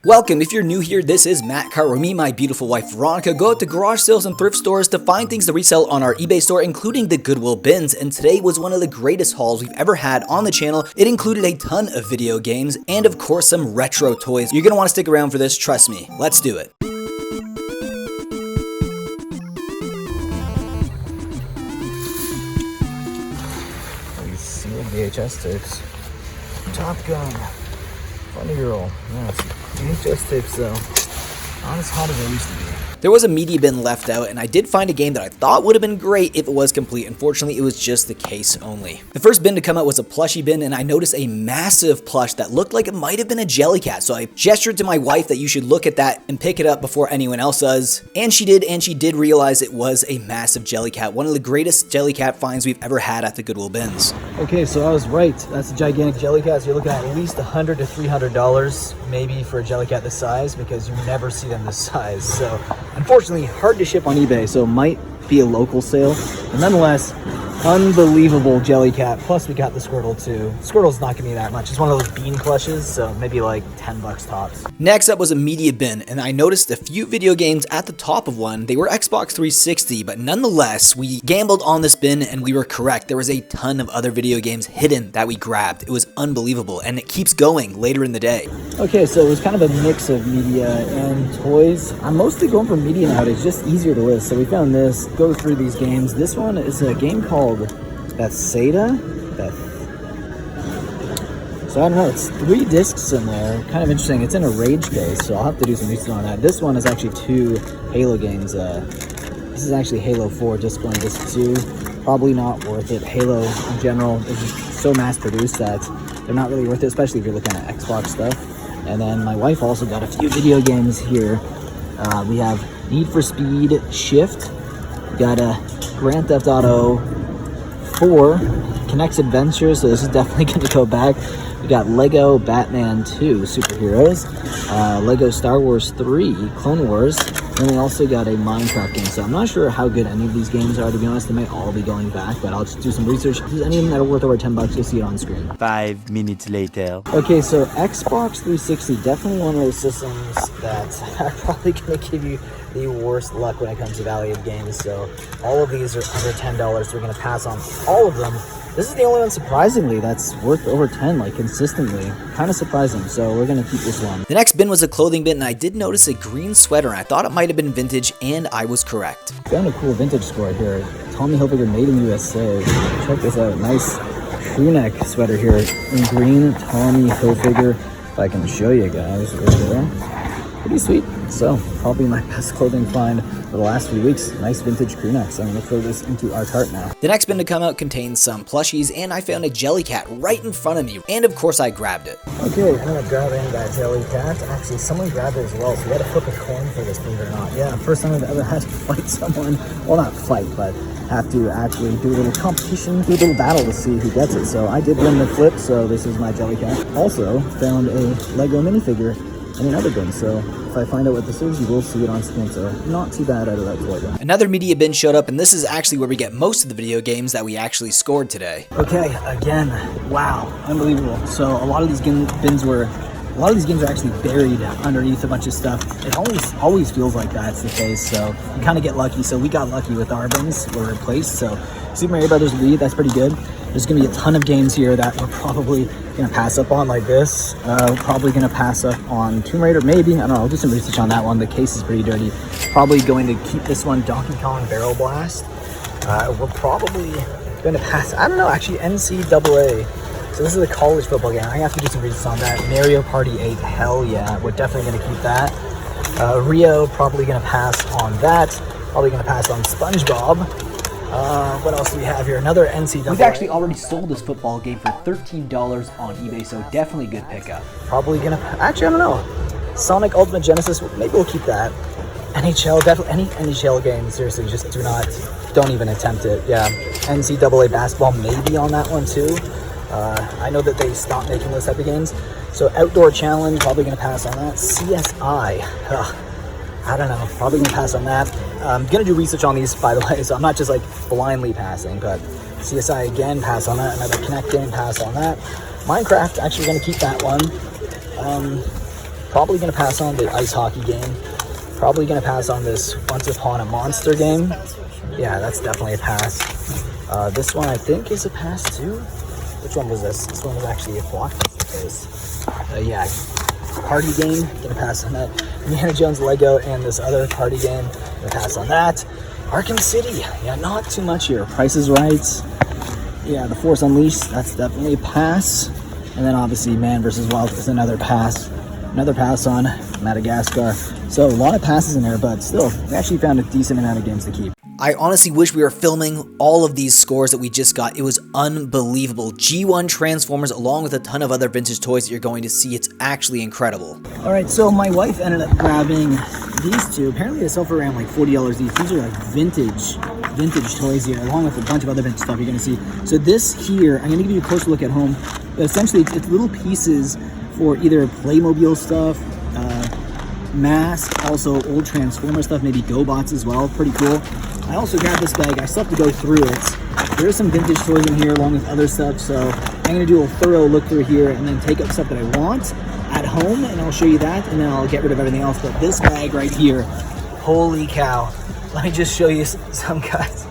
Welcome. If you're new here, this is Matt Carr, where me and my beautiful wife Veronica go out to garage sales and thrift stores to find things to resell on our eBay store, including the Goodwill bins. And today was one of the greatest hauls we've ever had on the channel. It included a ton of video games and of course some retro toys. You're gonna want to stick around for this, trust me. Let's do it. These sealed VHS tapes. Top Gun. Funny Girl. Yeah, VHS tapes though. Not as hot as they used to be. There was a media bin left out, and I did find a game that I thought would have been great if it was complete. Unfortunately, it was just the case only. The first bin to come out was a plushie bin, and I noticed a massive plush that looked like it might have been a Jellycat. So I gestured to my wife that you should look at that and pick it up before anyone else does. And she did realize it was a massive Jellycat. One of the greatest Jellycat finds we've ever had at the Goodwill bins. Okay, so I was right. That's a gigantic Jellycat. So you're looking at least $100 to $300 maybe for a Jellycat this size, because you never see them this size. So unfortunately, hard to ship on eBay, so it might be a local sale. But nonetheless, unbelievable Jellycat. Plus, we got the Squirtle too. Squirtle's not gonna be that much. It's one of those bean plushes, so maybe like $10 tops. Next up was a media bin, and I noticed a few video games at the top of one. They were Xbox 360, but nonetheless, we gambled on this bin and we were correct. There was a ton of other video games hidden that we grabbed. It was unbelievable, and it keeps going later in the day. Okay, so it was kind of a mix of media and toys. I'm mostly going for media nowadays, it's just easier to list. So we found this, go through these games. This one is a game called Bethsaida. So I don't know, it's 3 discs in there. Kind of interesting. It's in a rage case, so I'll have to do some research on that. This one is actually 2 Halo games. This is actually Halo 4, disc 1, disc 2. Probably not worth it. Halo in general is just so mass produced that they're not really worth it, especially if you're looking at Xbox stuff. And then my wife also got a few video games here. We have Need for Speed Shift. We got a Grand Theft Auto 4, Connects Adventure, so this is definitely going to go back. We got Lego Batman 2 Superheroes, Lego Star Wars 3 Clone Wars, and we also got a Minecraft game. So I'm not sure how good any of these games are, to be honest. They might all be going back, but I'll just do some research. If there's any of them that are worth over $10, you'll see it on screen. 5 minutes later. Okay, so Xbox 360, definitely one of those systems that are probably going to give you the worst luck when it comes to value of games. So all of these are under $10, so we're going to pass on all of them. This is the only one, surprisingly, that's worth over 10, like consistently. Kind of surprising, so we're gonna keep this one. The next bin was a clothing bin, and I did notice a green sweater, and I thought it might have been vintage, and I was correct. Found a cool vintage score here. Tommy Hilfiger made in USA. Check this out, nice crew neck sweater here in green, Tommy Hilfiger. If I can show you guys right there. Pretty sweet. So probably my best clothing find for the last few weeks. Nice vintage crew necks. I'm gonna throw this into our cart now. The next bin to come out contains some plushies, and I found a Jellycat right in front of me, and of course I grabbed it. Okay, I'm gonna grab in that Jellycat. Actually, someone grabbed it as well, so we gotta flip a coin for this, believe it or not. Yeah, first time I've ever had to fight someone. Well, not fight, but have to actually do a little competition, do a little battle to see who gets it. So I did win the flip, so this is my Jellycat. Also found a Lego minifigure in another bin, so if I find out what this is, you will see it on screen, so not too bad out of that toy bin. Another media bin showed up, and this is actually where we get most of the video games that we actually scored today. Okay, again, wow, unbelievable. So a lot of these games are actually buried underneath a bunch of stuff. It always feels like that's the case, so you kind of get lucky. So we got lucky with our bins, were replaced. So Super Mario Brothers Wii, that's pretty good. There's gonna be a ton of games here that we're probably gonna pass up on, like this. Probably gonna pass up on Tomb Raider, maybe. I don't know, I'll do some research on that one. The case is pretty dirty. Probably going to keep this one, Donkey Kong Barrel Blast. We're probably gonna pass, I don't know, actually NCAA. So this is a college football game. I have to do some research on that. Mario Party 8, hell yeah. We're definitely gonna keep that. Rio, probably gonna pass on that. Probably gonna pass on SpongeBob. What else do we have here? Another NCAA. We've actually already sold this football game for $13 on eBay, so definitely good pickup. Probably gonna, actually I don't know. Sonic Ultimate Genesis, maybe we'll keep that. NHL, definitely any NHL game, seriously, just don't even attempt it. Yeah, NCAA basketball, maybe on that one too. I know that they stopped making those type of games. So Outdoor Challenge, probably gonna pass on that. CSI, I don't know, probably gonna pass on that. I'm gonna do research on these, by the way, so I'm not just like blindly passing, but CSI again, pass on that. Another Connect game, pass on that. Minecraft, actually gonna keep that one. Probably gonna pass on the ice hockey game. Probably gonna pass on this Once Upon a Monster game. Yeah, that's definitely a pass. This one I think is a pass too. Which one was this? This one was actually a blockbuster case. Yeah, party game, gonna pass on that. Indiana Jones Lego and this other party game, gonna pass on that. Arkham City, yeah, not too much here. Price is Right. Yeah, The Force Unleashed, that's definitely a pass. And then obviously Man vs. Wild is another pass. Another pass on Madagascar. So a lot of passes in there, but still, we actually found a decent amount of games to keep. I honestly wish we were filming all of these scores that we just got. It was unbelievable. G1 Transformers along with a ton of other vintage toys that you're going to see. It's actually incredible. All right, so my wife ended up grabbing these two. Apparently they sell for around like $40 each. These are like vintage toys here, along with a bunch of other vintage stuff you're gonna see. So this here, I'm gonna give you a closer look at home. But essentially, it's little pieces for either Playmobil stuff, Mask, also old Transformer stuff, maybe GoBots as well. Pretty cool. I also grabbed this bag. I still have to go through it. There's some vintage toys in here along with other stuff, so I'm going to do a thorough look through here and then take up stuff that I want at home, and I'll show you that, and then I'll get rid of everything else. But this bag right here, holy cow. Let me just show you some guys.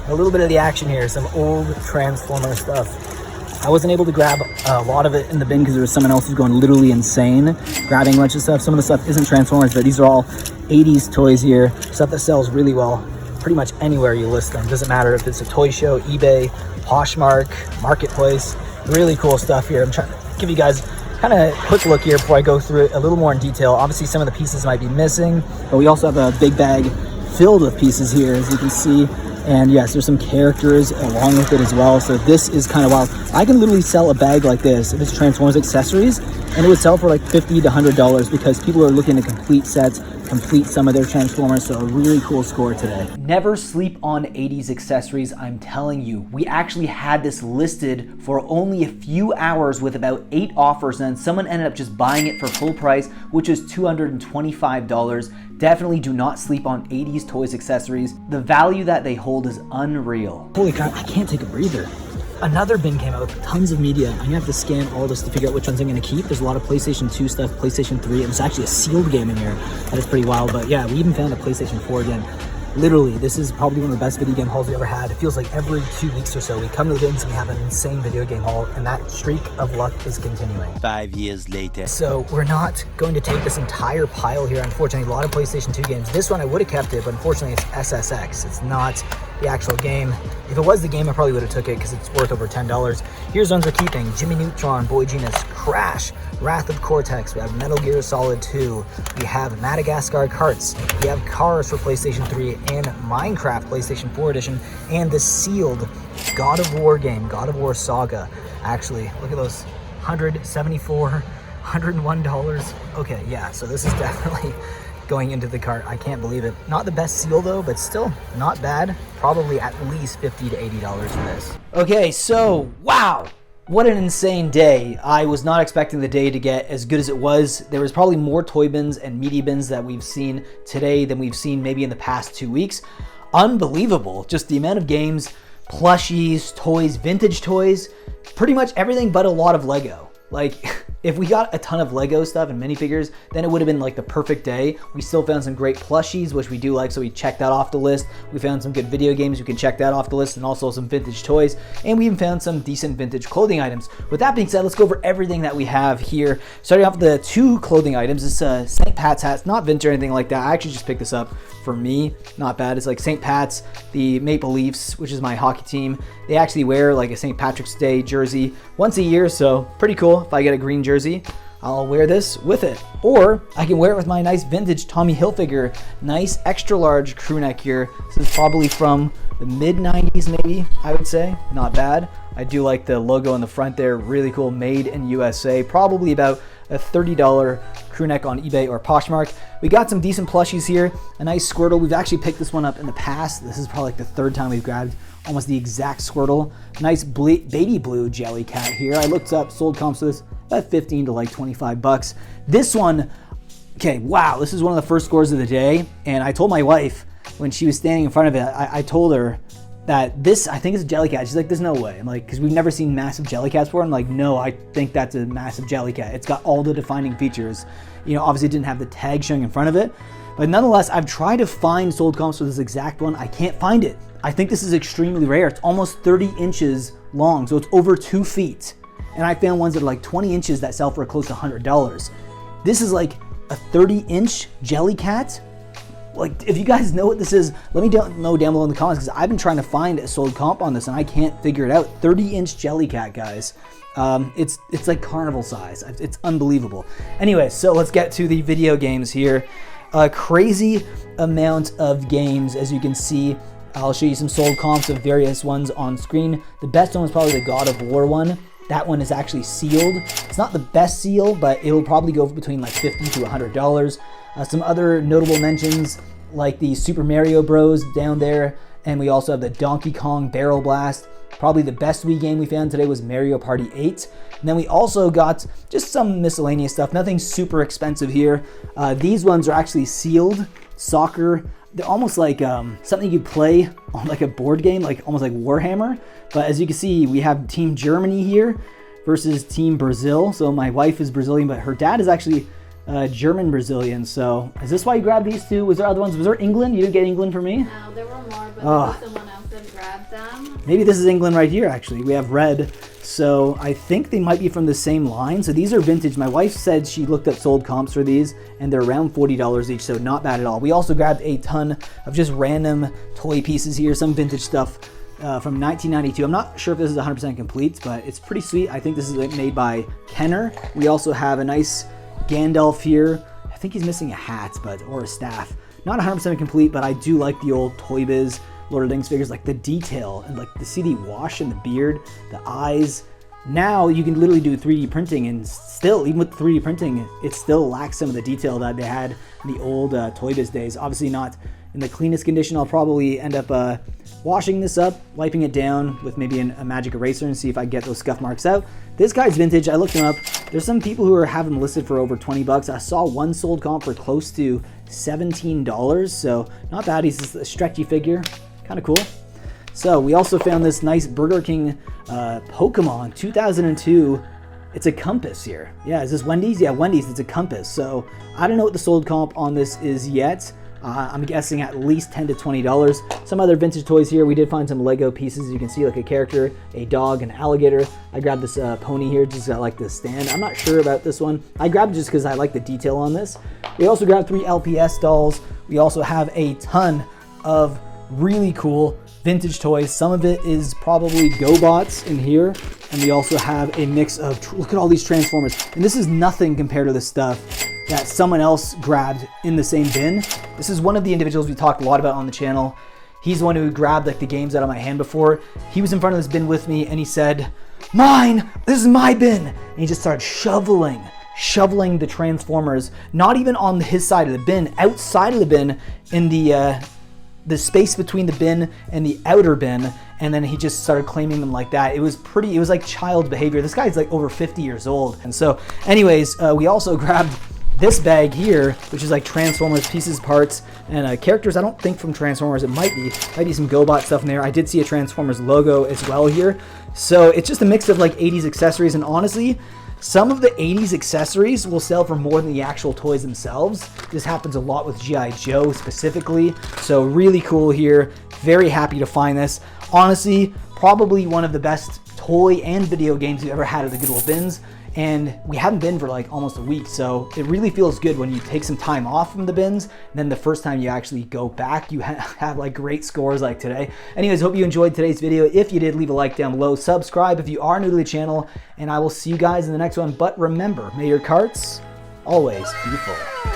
A little bit of the action here, some old Transformer stuff. I wasn't able to grab a lot of it in the bin because there was someone else who's going literally insane grabbing a bunch of stuff. Some of the stuff isn't Transformers, but these are all 80s toys here. Stuff that sells really well pretty much anywhere you list them. Doesn't matter if it's a toy show, eBay, Poshmark, Marketplace. Really cool stuff here. I'm trying to give you guys kind of a quick look here before I go through it a little more in detail. Obviously, some of the pieces might be missing, but we also have a big bag filled with pieces here, as you can see. And yes, there's some characters along with it as well. So this is kind of wild. I can literally sell a bag like this if it's Transformers accessories, and it would sell for like $50 to $100 because people are looking to complete sets, complete some of their Transformers. So a really cool score today. Never sleep on 80s accessories, I'm telling you. We actually had this listed for only a few hours with about 8 offers, and then someone ended up just buying it for full price, which is $225. Definitely do not sleep on 80s toys accessories. The value that they hold is unreal. Holy crap, I can't take a breather. Another bin came out with tons of media. I'm gonna have to scan all this to figure out which ones I'm gonna keep. There's a lot of PlayStation 2 stuff, PlayStation 3, and there's actually a sealed game in here that is pretty wild. But yeah, we even found a PlayStation 4 again. Literally, this is probably one of the best video game hauls we ever had. It feels like every 2 weeks or so we come to the bins and we have an insane video game haul, and that streak of luck is continuing. 5 years later. So we're not going to take this entire pile here. Unfortunately, a lot of PlayStation 2 games. This one I would have kept it, but unfortunately it's SSX. It's not the actual game. If it was the game, I probably would have took it because it's worth over $10. Here's ones we're keeping: Jimmy Neutron, Boy Genius, Crash, Wrath of Cortex. We have Metal Gear Solid 2. We have Madagascar Carts. We have Cars for PlayStation 3 and Minecraft PlayStation 4 edition, and the sealed God of War game, God of War Saga. Actually, look at those, $174, $101. Okay, yeah, so this is definitely going into the cart. I can't believe it. Not the best seal though, but still not bad. Probably at least $50 to $80 for this. Okay, so wow. What an insane day. I was not expecting the day to get as good as it was. There was probably more toy bins and media bins that we've seen today than we've seen maybe in the past 2 weeks. Unbelievable. Just the amount of games, plushies, toys, vintage toys, pretty much everything but a lot of Lego. Like, if we got a ton of Lego stuff and minifigures, then it would have been like the perfect day. We still found some great plushies, which we do like, so we checked that off the list. We found some good video games, we can check that off the list, and also some vintage toys. And we even found some decent vintage clothing items. With that being said, let's go over everything that we have here. Starting off with the 2 clothing items. This St. Pat's hat. It's not vintage or anything like that. I actually just picked this up for me. Not bad. It's like St. Pat's, the Maple Leafs, which is my hockey team. They actually wear like a St. Patrick's Day jersey once a year, so pretty cool. If I get a green jersey, I'll wear this with it. Or I can wear it with my nice vintage Tommy Hilfiger, nice extra large crew neck here. This is probably from the mid 90s maybe, I would say. Not bad. I do like the logo in the front there, really cool, made in USA. Probably about a $30 crew neck on eBay or Poshmark. We got some decent plushies here, a nice Squirtle. We've actually picked this one up in the past. This is probably like the 3rd time we've grabbed almost the exact Squirtle. Nice baby blue jelly cat here. I looked up sold comps for this about 15 to like 25 bucks. This one, okay, wow, this is one of the first scores of the day. And I told my wife when she was standing in front of it, I told her, that this, I think it's a Jellycat. She's like, there's no way. I'm like, because we've never seen massive Jellycats before. I'm like, no, I think that's a massive Jellycat. It's got all the defining features. You know, obviously it didn't have the tag showing in front of it, but nonetheless, I've tried to find sold comps for this exact one. I can't find it. I think this is extremely rare. It's almost 30 inches long, so it's over 2 feet. And I found ones that are like 20 inches that sell for close to $100. This is like a 30-inch Jellycat. Like, if you guys know what this is, let me know down below in the comments, because I've been trying to find a sold comp on this and I can't figure it out. 30-inch Jellycat, guys. It's like carnival size. It's unbelievable. Anyway, so let's get to the video games here. A crazy amount of games, as you can see. I'll show you some sold comps of various ones on screen. The best one was probably the God of War one. That one is actually sealed. It's not the best seal, but it'll probably go between like $50 to $100. Some other notable mentions like the Super Mario Bros. Down there, and we also have the Donkey Kong Barrel Blast. Probably the best Wii game we found today was Mario Party 8. And then we also got just some miscellaneous stuff, nothing super expensive here. These ones are actually sealed soccer. They're almost like something you could play on like a board game, like almost like Warhammer. But as you can see, we have Team Germany here versus Team Brazil. So my wife is Brazilian, but her dad is actually German Brazilian. So is this why you grabbed these two? Was there other ones? Was there England? You didn't get England for me? No, there were more, but there was someone else that grabbed them. Maybe this is England right here, actually. We have red. So I think they might be from the same line. So these are vintage. My wife said she looked up sold comps for these, and they're around $40 each, so not bad at all. We also grabbed a ton of just random toy pieces here, some vintage stuff from 1992. I'm not sure if this is 100% complete, but it's pretty sweet. I think this is made by Kenner. We also have a nice Gandalf here. I think he's missing a hat, or a staff. Not 100% complete, but I do like the old Toy Biz Lord of the Rings figures, like the detail and like the see the wash in the beard, the eyes. Now you can literally do 3D printing, and still, even with 3D printing, it still lacks some of the detail that they had in the old Toy Biz days. Obviously not in the cleanest condition. I'll probably end up washing this up, wiping it down with maybe a magic eraser and see if I get those scuff marks out. This guy's vintage. I looked him up. There's some people who are having listed for over 20 bucks. I saw one sold comp for close to $17, so not bad. He's just a stretchy figure, kind of cool. So we also found this nice Burger King Pokemon 2002. It's a compass here. Yeah, is this Wendy's? Yeah, Wendy's. It's a compass. So I don't know what the sold comp on this is yet. I'm guessing at least $10 to $20. Some other vintage toys here. We did find some Lego pieces. You can see like a character, a dog, an alligator. I grabbed this pony here just got like the stand. I'm not sure about this one. I grabbed it just because I like the detail on this. We also grabbed 3 LPS dolls. We also have a ton of really cool vintage toys. Some of it is probably GoBots in here. And we also have a mix of, look at all these Transformers. And this is nothing compared to the stuff that someone else grabbed in the same bin. This is one of the individuals we talked a lot about on the channel. He's the one who grabbed like the games out of my hand before. He was in front of this bin with me and he said, "Mine, this is my bin." And he just started shoveling the Transformers, not even on his side of the bin, outside of the bin in the space between the bin and the outer bin, and then he just started claiming them like that. It was like child behavior. This guy's like over 50 years old. And so anyways, we also grabbed this bag here, which is like Transformers pieces, parts, and characters. I don't think from Transformers. It might be some GoBot stuff in there. I did see a Transformers logo as well here. So it's just a mix of like 80s accessories, and honestly, some of the 80s accessories will sell for more than the actual toys themselves. This happens a lot with G.I. Joe specifically. So really cool here. Very happy to find this. Honestly, probably one of the best toy and video games we've ever had at the Goodwill bins. And we haven't been for like almost a week, so it really feels good when you take some time off from the bins, and then the first time you actually go back, you have like great scores like today. Anyways, hope you enjoyed today's video. If you did, leave a like down below, subscribe if you are new to the channel, and I will see you guys in the next one. But remember, may your carts always be full.